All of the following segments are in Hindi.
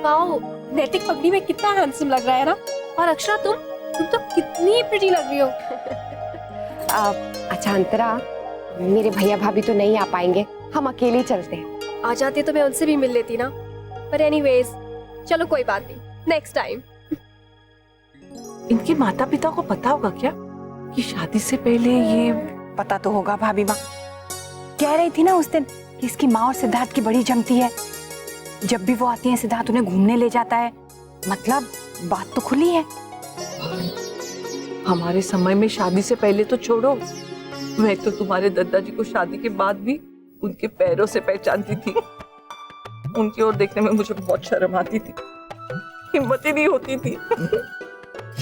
वाओ, नैतिक पगड़ी में कितना हैंडसम लग रहा है ना। और अक्षरा तुम तो कितनी प्रिटी लग रही हो। अच्छा अंतरा, मेरे भैया भाभी तो नहीं आ पाएंगे, हम अकेले चलते हैं। आ जाते तो मैं उनसे भी मिल लेती ना, पर एनीवेज चलो कोई बात नहीं, नेक्स्ट टाइम। इनके माता पिता को पता होगा क्या कि शादी से पहले ये? पता तो होगा भाभी माँ, कह रही थी ना उस दिन कि इसकी माँ और सिद्धार्थ की बड़ी जमती है। जब भी वो आती है सिद्धार्थ उन्हें घूमने ले जाता है, मतलब बात तो खुली है। हमारे समय में शादी से पहले तो छोड़ो, मैं तो तुम्हारे दादाजी को शादी के बाद भी उनके पैरों से पहचानती थी। उनकी ओर देखने में मुझे बहुत शर्म आती थी, हिम्मत ही नहीं होती थी।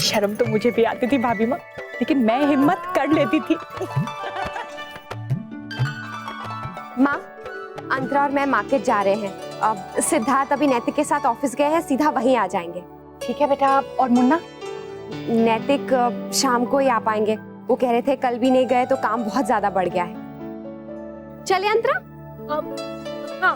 शर्म तो मुझे भी आती थी भाभी माँ, लेकिन मैं हिम्मत कर लेती थी। माँ, अंतरा और मैं मार्केट जा रहे हैं। अब सिद्धार्थ अभी नैतिक के साथ ऑफिस गए हैं, सीधा वहीं आ जाएंगे। ठीक है बेटा। और मुन्ना? नैतिक शाम को ही आ पाएंगे, वो कह रहे थे कल भी नहीं गए तो काम बहुत ज्यादा बढ़ गया है। चलिए अंतरा। हाँ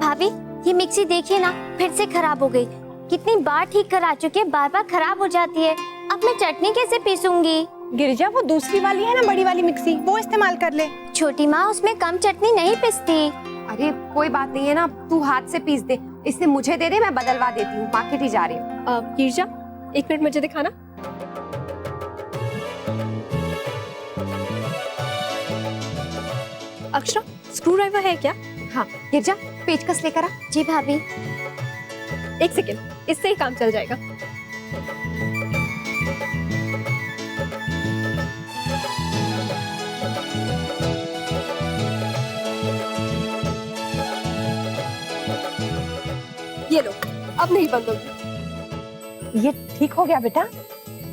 भाभी, ये मिक्सी देखिए ना, फिर से खराब हो गई। कितनी बार ठीक करा चुके, बार बार खराब हो जाती है। अब मैं चटनी कैसे पीसूंगी? गिरिजा, वो दूसरी वाली है ना, बड़ी वाली मिक्सी, वो इस्तेमाल कर ले। छोटी माँ, उसमें कम चटनी नहीं पिसती। अरे कोई बात नहीं है ना, तू हाथ से पीस दे, इससे मुझे दे दे, मैं बदलवा देती हूँ, मार्केट ही जा रही हूँ। गिरजा, एक मिनट मुझे दिखाना। अक्षरा, स्क्रू ड्राइवर है क्या? हाँ गिरजा, पेचकस लेकर आ। जी भाभी। एक सेकेंड, इससे ही काम चल जाएगा। ये लो, अब नहीं बंद होगी। ये ठीक हो गया बेटा?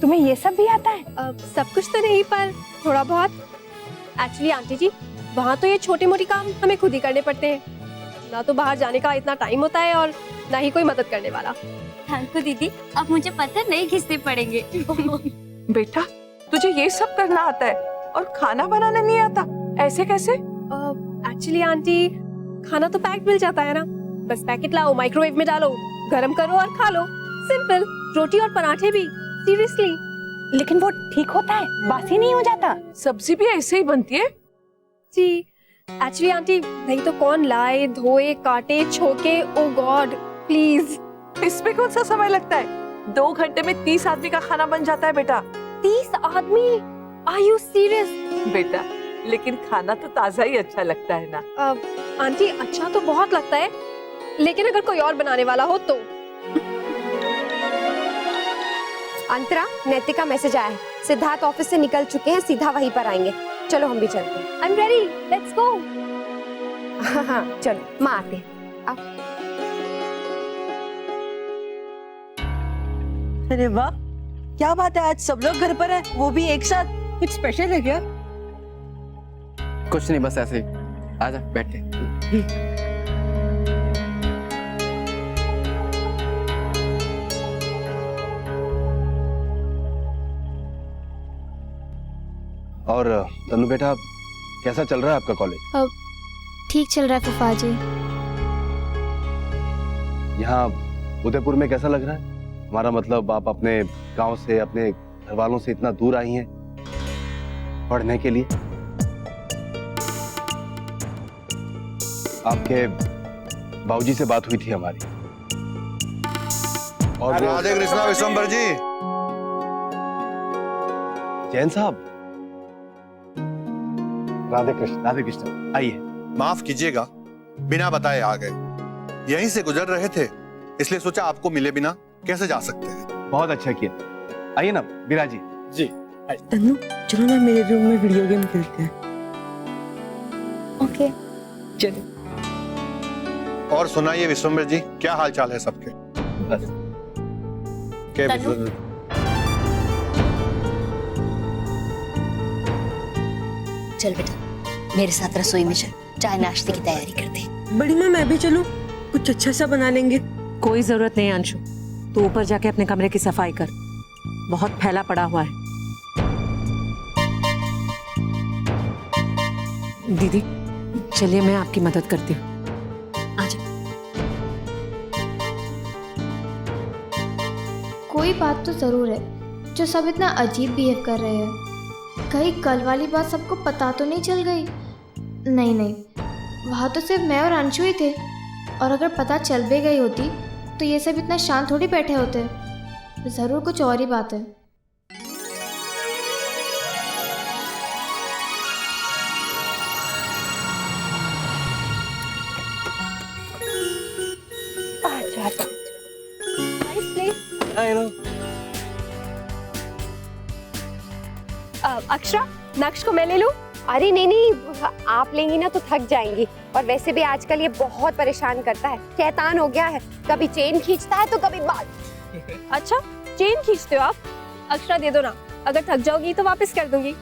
तुम्हें ये सब भी आता है? सब कुछ तो नहीं, पर थोड़ा बहुत। एक्चुअली आंटी जी, वहाँ तो ये छोटे मोटे काम हमें खुद ही करने पड़ते हैं। ना तो बाहर जाने का इतना टाइम होता है और ना ही कोई मदद करने वाला। थैंक यू दीदी, अब मुझे पत्थर नहीं घिसने पड़ेंगे। बेटा, तुझे ये सब करना आता है और खाना बनाना नहीं आता, ऐसे कैसे? एक्चुअली आंटी, खाना तो पैक्ड मिल जाता है ना, बस पैकेट लाओ, माइक्रोवेव में डालो, गरम करो और खा लो, सिंपल। रोटी और पराठे भी, सीरियसली। लेकिन वो ठीक होता है, बासी नहीं हो जाता? सब्जी भी ऐसे ही बनती है जी। एक्चुअली आंटी, नहीं तो कौन लाए, धोए, काटे, छोके। ओ गॉड, प्लीज। इसमें कौन सा समय लगता है? 2 घंटे में 30 आदमी का खाना बन जाता है बेटा। 30 आदमी? Are you serious? बेटा, लेकिन खाना तो ताजा ही अच्छा लगता है ना। आंटी, अच्छा तो बहुत लगता है, लेकिन अगर कोई और बनाने वाला हो तो। अंतरा, नैतिक का मैसेज आया है, सिद्धार्थ ऑफिस से निकल चुके हैं, सीधा वहीं पर आएंगे। चलो हम भी चलते हैं। I am ready, let's go. हाँ चलो, माँ आते हैं। आओ। अरे वाह, क्या बात है, आज सब लोग घर पर हैं, वो भी एक साथ। कुछ स्पेशल है क्या? कुछ नहीं, बस ऐसे ही। आजा बैठ के। और तनु बेटा, कैसा चल रहा है आपका कॉलेज? ठीक चल रहा है फूफा जी। यहाँ उदयपुर में कैसा लग रहा है? हमारा मतलब, आप अपने गांव से, अपने घर वालों से इतना दूर आई हैं पढ़ने के लिए। आपके बाबूजी से बात हुई थी हमारी, और राधे कृष्णा विश्वम्भर जी। जैन साहब, राधे कृष्ण, आइए। माफ कीजिएगा, बिना बताए आ गए। यहीं से गुजर रहे थे, इसलिए सोचा आपको मिले बिना कैसे जा सकते हैं। बहुत अच्छा किया। आइए ना बिराजी जी। तन्नू, चलो ना मेरे रूम में वीडियो गेम खेलते हैं। ओके चलो। और सुनाइए विश्वम्भर जी, क्या हाल चाल है सबके? बस क्या तनु? चल बेटा, मेरे साथ रसोई में चल, चाय नाश्ते की तैयारी करते। बड़ी माँ, मैं भी चलूं? कुछ अच्छा सा बना लेंगे। कोई जरूरत नहीं अंशु, तू ऊपर जाके अपने कमरे की सफाई कर, बहुत फैला पड़ा हुआ है। दीदी, चलिए मैं आपकी मदद करती हूँ। कोई बात तो ज़रूर है जो सब इतना अजीब बिहेव कर रहे हैं। कहीं कल वाली बात सबको पता तो नहीं चल गई? नहीं, वहाँ तो सिर्फ मैं और अंशु ही थे, और अगर पता चल भी गई होती तो ये सब इतना शांत थोड़ी बैठे होते। ज़रूर कुछ और ही बात है। अक्षरा, नक्श को मैं ले लूं? अरे नहीं, आप लेंगी ना तो थक जाएंगी। और वैसे भी आजकल ये बहुत परेशान करता है, शैतान हो गया है। कभी चेन खींचता है तो कभी बाल। अच्छा, चेन खींचते हो आप? अक्षरा दे दो ना, अगर थक जाओगी तो वापस कर दूंगी।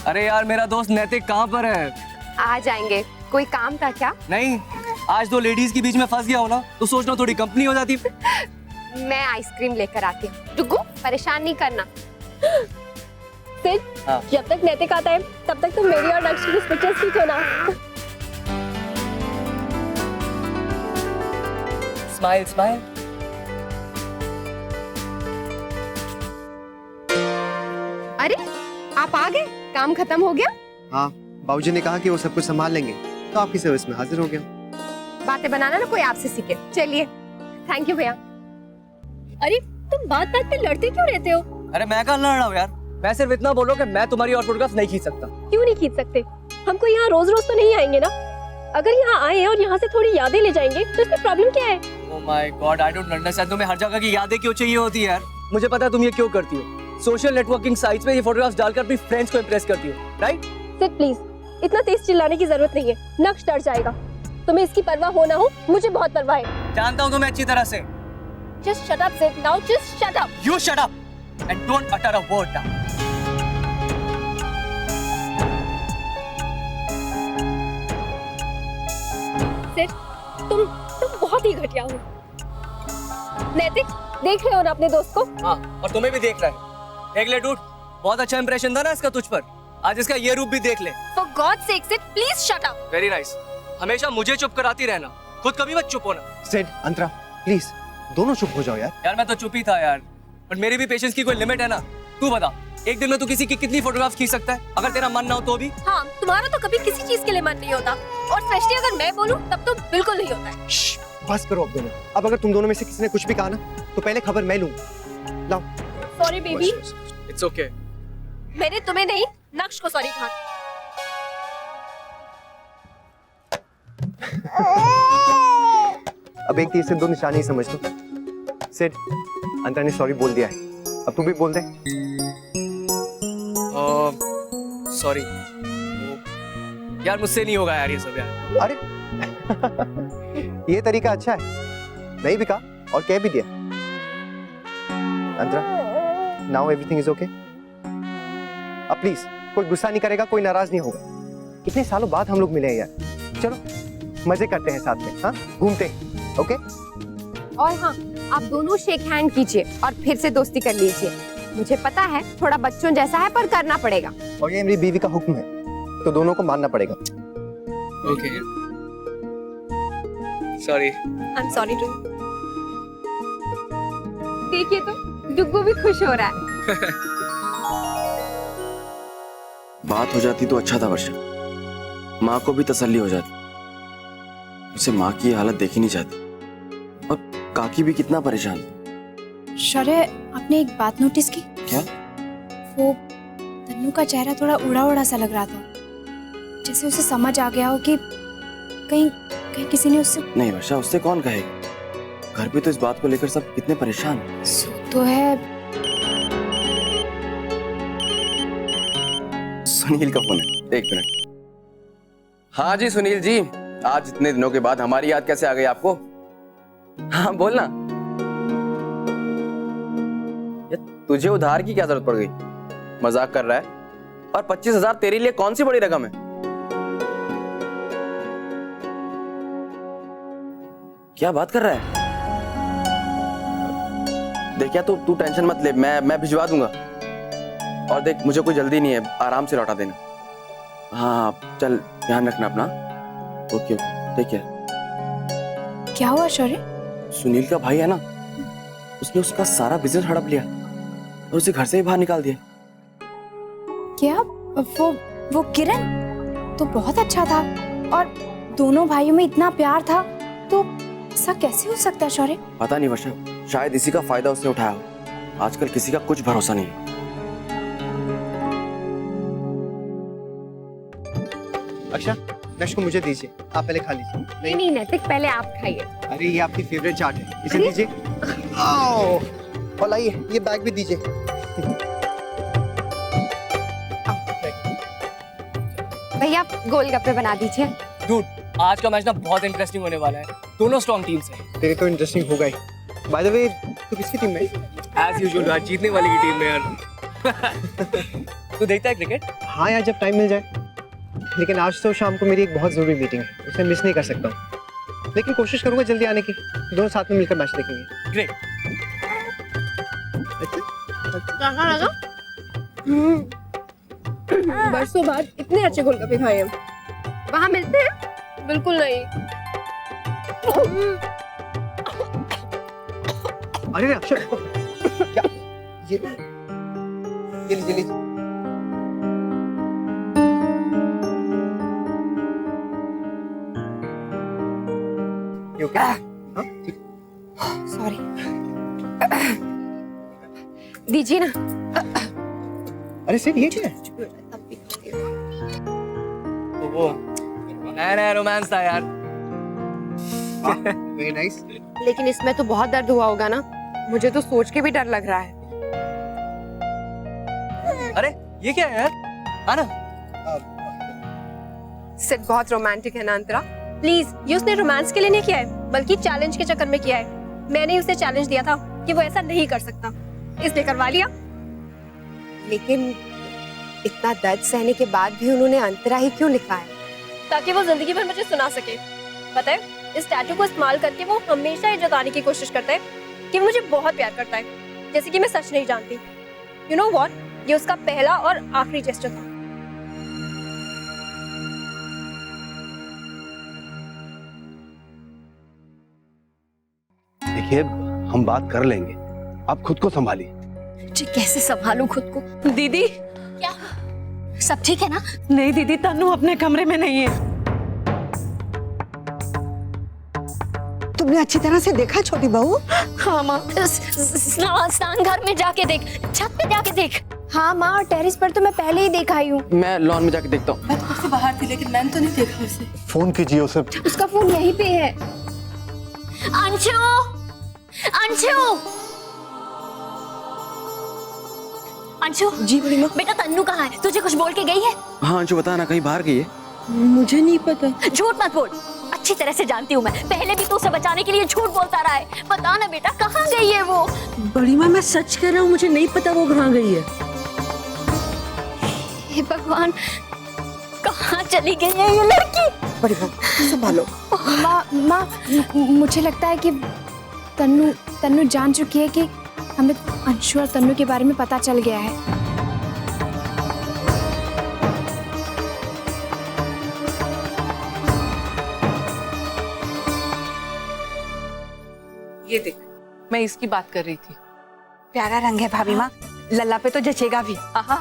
अरे यार, मेरा दोस्त नैतिक कहाँ पर है? आ जाएंगे। कोई काम था क्या? नहीं, आज दो लेडीज के बीच में फंस गया हो ना, तो सोच रहा हूँ थोड़ी कंपनी हो जाती। मैं आइसक्रीम लेकर आती हूँ। डुगू, परेशान नहीं करना। सिड, जब तक नैतिक आता है तब तक तुम मेरी और नक्श की पिक्चर्स खींचो ना। Smile smile. अरे, आप आ गए? काम खत्म हो गया? हाँ, बाबूजी ने कहा कि वो सब कुछ संभाल लेंगे, तो आपकी सर्विस में हाजिर हो गया। बातें बनाना ना कोई आपसे सीखे। चलिए, थैंक यू भैया। अरे, तुम बात बात पे लड़ते क्यों रहते हो? अरे मैं कहाँ लड़ रहा हूँ यार, मैं सिर्फ इतना बोल रहा हूँ कि मैं तुम्हारी और फोटोग्राफ नहीं खींच सकता। क्यों नहीं खींच सकते? हमको यहाँ रोज रोज तो नहीं आएंगे ना। अगर यहाँ आए और यहाँ से थोड़ी यादें ले जाएंगे तो इसमें प्रॉब्लम क्या है? Oh my God, I don't understand. तुम्हें हर जगह की यादें क्यों चाहिए होती है यार? मुझे पता है तुम ये क्यों करती हो। सोशल नेटवर्किंग साइट्स पे ये फोटोग्राफ्स डालकर अपनी फ्रेंड्स को इंप्रेस करती हो, राइट? सिड प्लीज, इतना तेज चिल्लाने की जरूरत नहीं है, नक्श डर जाएगा। तुम्हें इसकी परवाह हो ना हो, मुझे बहुत परवाह है। जानता हूँ तुम्हें अच्छी तरह से। Just shut up, Sid. Now just shut up. You shut up and don't utter a word now. Sid, तुम बहुत ही घटिया हो। नैतिक, देख रहे हो ना अपने दोस्त को? हाँ, और तुम्हें भी देख रहा है। देख ले डूड, बहुत अच्छा इंप्रेशन था ना इसका तुझ पर। आज इसका ये रूप भी देख ले। For God's sake, Sid, please shut up. Very nice. हमेशा मुझे चुप कराती रहना, खुद कभी मत चुप होना। सिड, अंतरा, प्लीज दोनों चुप हो जाओ यार। यार मैं तो चुप ही था यार, पर मेरी भी पेशेंस की कोई लिमिट है ना। तू बता, एक दिन में तू किसी की कितनी फोटोग्राफ खींच सकता है? अगर तेरा मन ना हो तो भी। हाँ, तुम्हारा तो कभी किसी चीज के लिए मन नहीं होता, और स्पेशली अगर मैं बोलूं तब तो बिल्कुल नहीं होता है। बस करो अब दोनों। अब अगर तुम दोनों में से किसी ने कुछ भी कहा ना, तो पहले खबर मैं लूंगा। लाओ। Sorry baby. It's okay. मैंने तुम्हें नहीं, नक्श को सॉरी कहा। अब एक तीर से दो निशाने ही समझ लो। सिड, अंतरा ने सॉरी बोल दिया है, अब तू भी बोल दे। सॉरी यार, मुझसे नहीं होगा यार ये सब यार। अरे ये तरीका अच्छा है, नहीं भी कहा और कह भी दिया। अंतरा, नाउ एवरीथिंग इज ओके। अब प्लीज कोई गुस्सा नहीं करेगा, कोई नाराज नहीं होगा। कितने सालों बाद हम लोग मिले हैं यार, चलो मजे करते हैं साथ में, हाँ घूमते हैं, ओके? और हाँ, आप दोनों शेक हैंड कीजिए और फिर से दोस्ती कर लीजिए। मुझे पता है थोड़ा बच्चों जैसा है, पर करना पड़ेगा। और ये मेरी बीवी का हुक्म है, तो दोनों को मानना पड़ेगा। Okay, sorry. I am sorry too. देखिए तो, डुग्गू भी खुश हो रहा है। बात हो जाती तो अच्छा था वर्षा, माँ को भी तसल्ली हो जाती। उसे माँ की हालत देखी नहीं जाती, और काकी भी कितना परेशान। शौर्य, आपने एक बात नोटिस की? क्या? वो तन्नू का चेहरा थोड़ा उड़ा उड़ा सा लग रहा था, जैसे उसे समझ आ गया हो कि कहीं कहीं किसी ने उससे। नहीं वर्षा, उससे कौन कहेगा? घर पे तो इस बात को लेकर सब कितने परेशान। सो तो है। सुनील का फोन है, एक मिनट। हाँ जी सुनील जी, आज इतने दिनों के बाद हमारी याद कैसे आ गई आपको? हाँ बोलना। तुझे उधार की क्या जरूरत पड़ गई? मजाक कर रहा है? और 25,000 तेरे लिए कौन सी बड़ी रकम है? क्या बात कर रहा है? देख क्या, तू टेंशन मत ले, मैं भिजवा दूंगा। और देख, मुझे कोई जल्दी नहीं है, आराम से लौटा देना। हाँ चल, ध्यान रखना अपना। Okay okay, take care. क्या हुआ शौर्य? सुनील का भाई है ना, उसने उसका सारा बिजनेस हड़प लिया और उसे घर से ही बाहर निकाल दिया। क्या वो किरण तो बहुत अच्छा था और दोनों भाइयों में इतना प्यार था, तो ऐसा कैसे हो सकता है शौर्य? पता नहीं वर्षा, शायद इसी का फायदा उसने उठाया हो। आजकल किसी का कुछ भरोसा नहीं है। अक्षा, नश को मुझे दीजिए, आप पहले खा लीजिए। नहीं नहीं नैतिक, पहले आप खाइए। अरे ये आपकी फेवरेट चाट है, इसे दीजिए। आओ, और लाइए ये बैग भी दीजिए। भैया गोलगप्पे बना दीजिए। डूड, आज का मैच ना बहुत इंटरेस्टिंग होने वाला है। दोनों स्ट्रॉन्ग टीम्स हैं। तेरे तो इंटरेस्टिंग होगा ही। बाय द वे, तू किसकी टीम में है? एज यूजुअल, आज जीतने वाले की टीम में यार। तू देखता है क्रिकेट? हाँ यार, जब टाइम मिल जाए। लेकिन आज तो शाम को मेरी एक बहुत जरूरी मीटिंग है, उसे मिस नहीं कर सकता हूँ। लेकिन कोशिश करूंगा जल्दी आने की, दोनों साथ में मिलकर मैच देखेंगे। ग्रेट। कहाँ लगा? बरसों बाद इतने अच्छे गोलगप्पे खाए हैं। वहाँ मिलते हैं? बिल्कुल नहीं। अरे अक्षर, क्या ये लीजिए। You okay? हाँ, ठीक। सॉरी। दीजिए ना। अरे सर ये क्या है? तो वो नया रोमांस था यार। Very nice. लेकिन इसमें तो बहुत दर्द हुआ होगा ना, मुझे तो सोच के भी डर लग रहा है। अरे ये क्या है यार? आना। सिड बहुत रोमांटिक है ना अंतरा? प्लीज, ये उसने रोमांस के लिए नहीं किया है, बल्कि चैलेंज के चक्कर में किया है। मैंने उसे चैलेंज दिया था कि वो ऐसा नहीं कर सकता, इसलिए करवा लिया। लेकिन इतना दर्द सहने के बाद भी उन्होंने अंतरा ही क्यों लिखा है? ताकि वो जिंदगी भर मुझे सुना सके। पता है, इस टैटू को इस्तेमाल करके वो हमेशा ये जताने की कोशिश करता है कि वो मुझे बहुत प्यार करता है, जैसे कि मैं सच नहीं जानती। यू नो व्हाट, ये उसका पहला और आखिरी जेस्चर था। देखिए, हम बात कर लेंगे, आप खुद को संभालिए। जी कैसे संभालूं खुद को? दीदी, क्या सब ठीक है ना? नहीं दीदी, तन्नू अपने कमरे में नहीं है। तुमने अच्छी तरह से देखा छोटी बहू? हाँ माँ। स्नान घर में जाके देख, छत पे जाके देख। हाँ माँ, और टेरेस पर तो मैं पहले ही देख आई हूँ। मैं लॉन में जाके देखता हूँ। मैं तो उससे बाहर थी, लेकिन मैंने तो नहीं देखा उसे। फोन कीजिए उसे। उसका फोन यहीं पे है। अंशु, अंशु, अंशु। जी बड़ी माँ। बेटा तन्नू कहाँ है? तुझे कुछ बोल के गई है? हाँ अंशु, बता ना, कहीं बाहर गई है? मुझे नहीं पता। झूठ मत बोल, अच्छी तरह से जानती हूँ मैं। पहले भी तो उसे बचाने के लिए झूठ बोलता रहा है। बता ना बेटा, कहाँ गई है वो? बड़ी माँ, मैं सच कह रहा हूँ, मुझे नहीं पता वो कहाँ गई है। हे भगवान, कहाँ चली गई है ये लड़की? बड़ी माँ संभालो। माँ, मुझे लगता है कि तन्नू जान चुकी है कि हमें अंशु और तन्नू के बारे में पता चल गया है। ये देख, मैं इसकी बात कर रही थी। प्यारा रंग है भाभी माँ, लल्ला पे तो जचेगा भी। हाँ,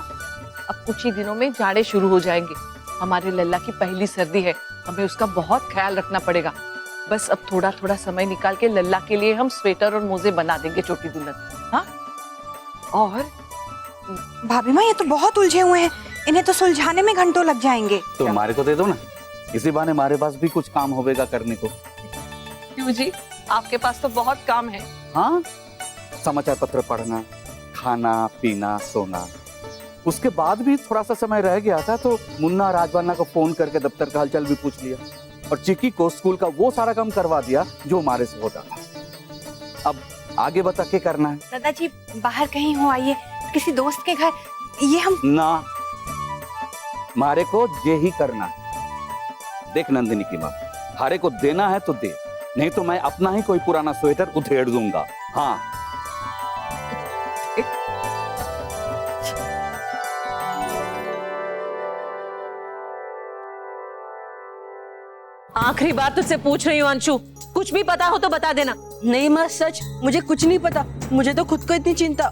अब कुछ ही दिनों में जाड़े शुरू हो जाएंगे। हमारे लल्ला की पहली सर्दी है, हमें उसका बहुत ख्याल रखना पड़ेगा। बस अब थोड़ा थोड़ा समय निकाल के लल्ला के लिए हम स्वेटर और मोजे बना देंगे छोटी दुल्हन। हाँ, और भाभी माँ, ये तो बहुत उलझे हुए हैं, इन्हें तो सुलझाने में घंटों लग जाएंगे। तो हमारे को दे दो ना, इसी बहाने हमारे पास भी कुछ काम होगा करने को। क्यों जी, आपके पास तो बहुत काम है। हाँ, समाचार पत्र पढ़ना, खाना पीना सोना, उसके बाद भी थोड़ा सा समय रह गया था तो मुन्ना राजवाना को फोन करके दफ्तर का हालचाल भी पूछ लिया और चिक्की को स्कूल का वो सारा काम करवा दिया जो हमारे से होता था। अब आगे बता के करना है। दादाजी बाहर कहीं हो आइए, किसी दोस्त के घर। ये हम ना, मारे को ये ही करना है। देख नंदिनी की माँ, हारे को देना है तो दे, नहीं तो मैं अपना ही कोई पुराना स्वेटर उधेड़ दूंगा। हाँ, आखिरी बार तुझसे पूछ रही हूँ अंशु, कुछ भी पता हो तो बता देना। नहीं माँ, सच मुझे कुछ नहीं पता। मुझे तो खुद को इतनी चिंता।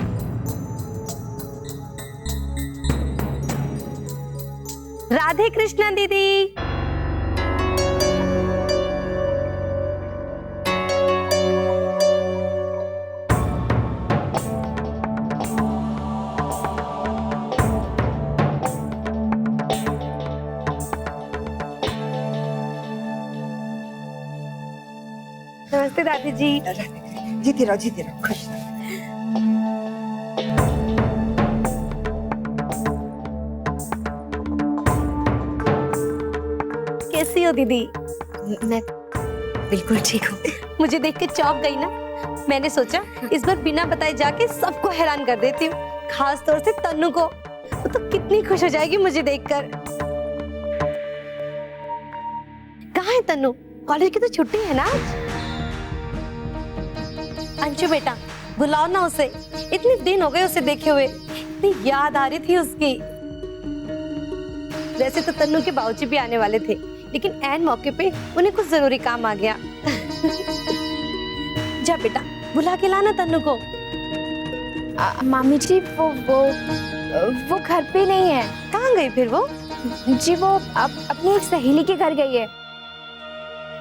राधे कृष्ण दीदी। नमस्ते दादी जी। जीती रहो, जीती रहो, खुश रहो। कैसी हो दीदी? मैं बिल्कुल ठीक हूँ। मुझे देख के चौंक गई ना। मैंने सोचा इस बार बिना बताए जाके सबको हैरान कर देती हूँ, खास तौर से तन्नू को। वो तो कितनी खुश हो जाएगी मुझे देखकर। कहाँ है तन्नू? कॉलेज की तो छुट्टी है ना आज। अंशु बेटा, बुलाओ ना उसे। इतने दिन हो गए उसे देखे हुए, इतनी याद आ रही थी उसकी। वैसे तो तन्नू के बाबूजी भी आने वाले थे, लेकिन ऐन मौके पे उन्हें कुछ जरूरी काम आ गया। जा बेटा, बुला के लाना तन्नू को। मामी जी वो घर पे नहीं है। कहाँ गई फिर वो? जी वो अपनी एक सहेली के घर गई है।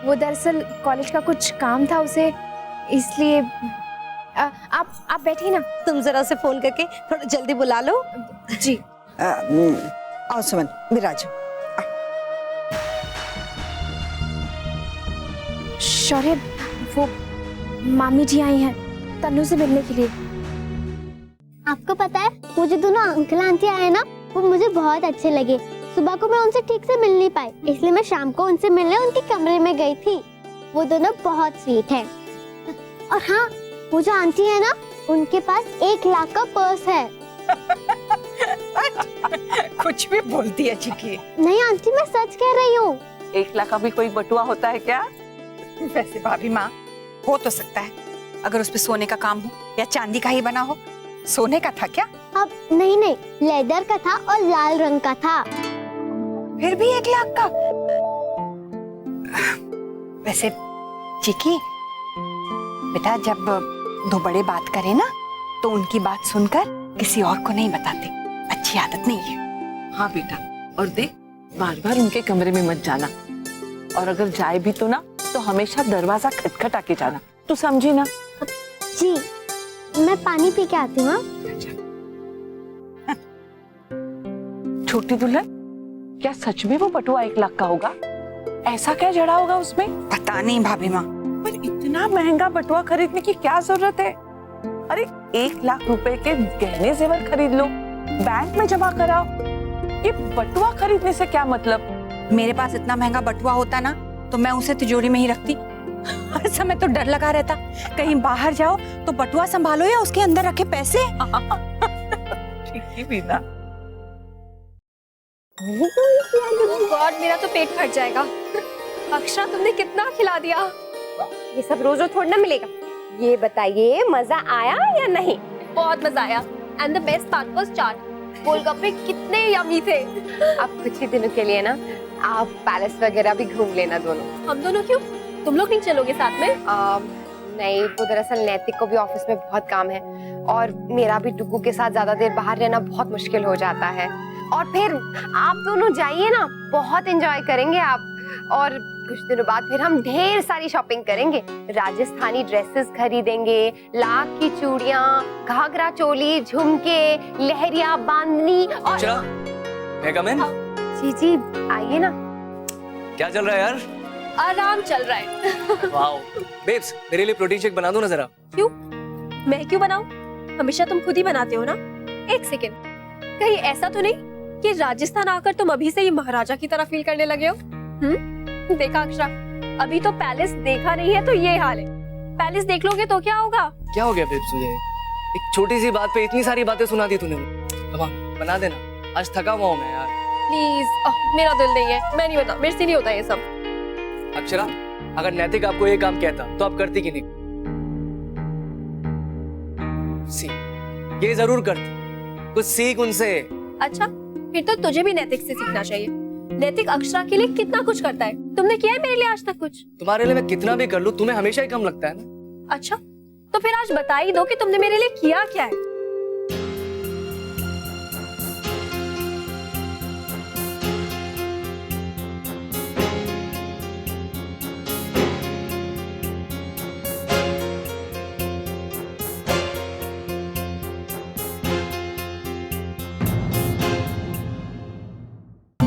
वो दरअसल कॉलेज का कुछ काम था उसे, इसलिए आप बैठिए ना। तुम जरा उसे फोन करके थोड़ा जल्दी बुला लो। जी। आओ सुमन, विराज। शौर्य, वो मामी जी आई हैं तन्नू से मिलने के लिए। आपको पता है, वो जो दोनों अंकल आंटी आए ना, वो मुझे बहुत अच्छे लगे। सुबह को मैं उनसे ठीक से मिल नहीं पाई, इसलिए मैं शाम को उनसे मिलने उनके कमरे में गई थी। वो दोनों बहुत स्वीट हैं। और हाँ, वो जो आंटी है ना, उनके पास 1 लाख का पर्स है। कुछ भी बोलती है चिकी। नहीं आंटी, मैं सच कह रही हूँ। 1 लाख का भी कोई बटुआ होता है क्या? वैसे भाभी माँ, हो तो सकता है अगर उस पे सोने का काम हो या चांदी का ही बना हो। सोने का था क्या? अब नहीं, लेदर का था और लाल रंग का था। फिर भी 1 लाख का। वैसे चिकी बेटा, जब 2 बड़े बात करें ना, तो उनकी बात सुनकर किसी और को नहीं बताते। अच्छी आदत नहीं है। हाँ बेटा, और देख, बार बार उनके कमरे में मत जाना, और अगर जाए भी तो ना, तो हमेशा दरवाजा खटखटा के जाना। तू समझी ना? जी, मैं पानी पी के आती हूँ। छोटी दुल्हन, क्या सच में वो बटुआ 1 लाख का होगा? ऐसा क्या जड़ा होगा उसमें? पता नहीं भाभी माँ। पर इतना महंगा बटुआ खरीदने की क्या जरूरत है? अरे 1 लाख रुपए के गहने जेवर खरीद लो, बैंक में जमा कराओ। ये बटुआ खरीदने से क्या मतलब? मेरे पास इतना महंगा बटुआ होता ना, तो मैं उसे तिजोरी में ही रखती। हर समय तो डर लगा रहता, कहीं बाहर जाओ तो बटुआ संभालो या उसके अंदर रखे पैसे। ठीक भी ना। गॉड, मेरा तो पेट फट जाएगा। अक्षरा, तुमने कितना खिला दिया। ये सब रोज रोज थोड़ा ना मिलेगा। ये बताइए, मजा आया या नहीं? बहुत मजा आया। And the best part was chaat. Golgappe कितने यमी थे। अब कुछ ही दिनों के लिए ना आप पैलेस वगैरह भी घूम लेना दोनों। हम दोनों क्यों? तुम लोग नहीं चलोगे साथ में? नहीं, वो दरअसल नैतिक को भी ऑफिस में बहुत काम है, और मेरा भी टुकू के साथ ज्यादा देर बाहर रहना बहुत मुश्किल हो जाता है। और फिर आप दोनों जाइए ना, बहुत एंजॉय करेंगे आप। और कुछ दिनों बाद फिर हम ढेर सारी शॉपिंग करेंगे। राजस्थानी ड्रेसेस खरीदेंगे, लाख की चूड़ियाँ, घाघरा चोली, झुमके, लहरिया, बांधनी। और जी आइए ना। क्या चल रहा है यार? आराम चल रहा है। वाओ बेब्स, मेरे लिए प्रोटीन शेक बना दो ना जरा। क्यों? मैं क्यों बनाऊं? हमेशा तुम खुद ही बनाते हो ना। एक सेकेंड, कहीं ऐसा तो नहीं कि राजस्थान आकर तुम अभी से ही महाराजा की तरह फील करने लगे हो? देखा अक्षरा, अभी तो पैलेस देखा नहीं है तो ये हाल है। पैलेस देख लोगे तो क्या होगा? क्या हो गया बेब्स मुझे? एक छोटी सी बात पे इतनी सारी बातें सुना दी तूने। बना देना, आज थका हुआ हूं मैं यार। प्लीज, मेरा दिल नहीं है, मैं नहीं बता, मेरे से नहीं होता ये सब। अक्षरा, अगर नैतिक आपको ये काम कहता तो आप करती कि नहीं? ये जरूर करती, कुछ सीख उनसे। अच्छा, फिर तो तुझे भी नैतिक से सीखना चाहिए। नैतिक अक्षरा के लिए कितना कुछ करता है, तुमने किया है मेरे लिए आज तक कुछ? तुम्हारे लिए मैं कितना भी कर लूं, तुम्हें हमेशा ही कम लगता है ना। अच्छा, तो फिर आज बता ही दो कि तुमने मेरे लिए किया क्या है।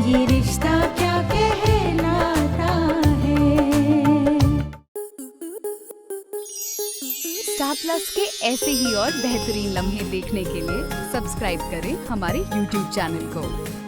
ये रिश्ता क्या कहलाता है। स्टार प्लस के ऐसे ही और बेहतरीन लम्हे देखने के लिए सब्सक्राइब करें हमारे YouTube चैनल को।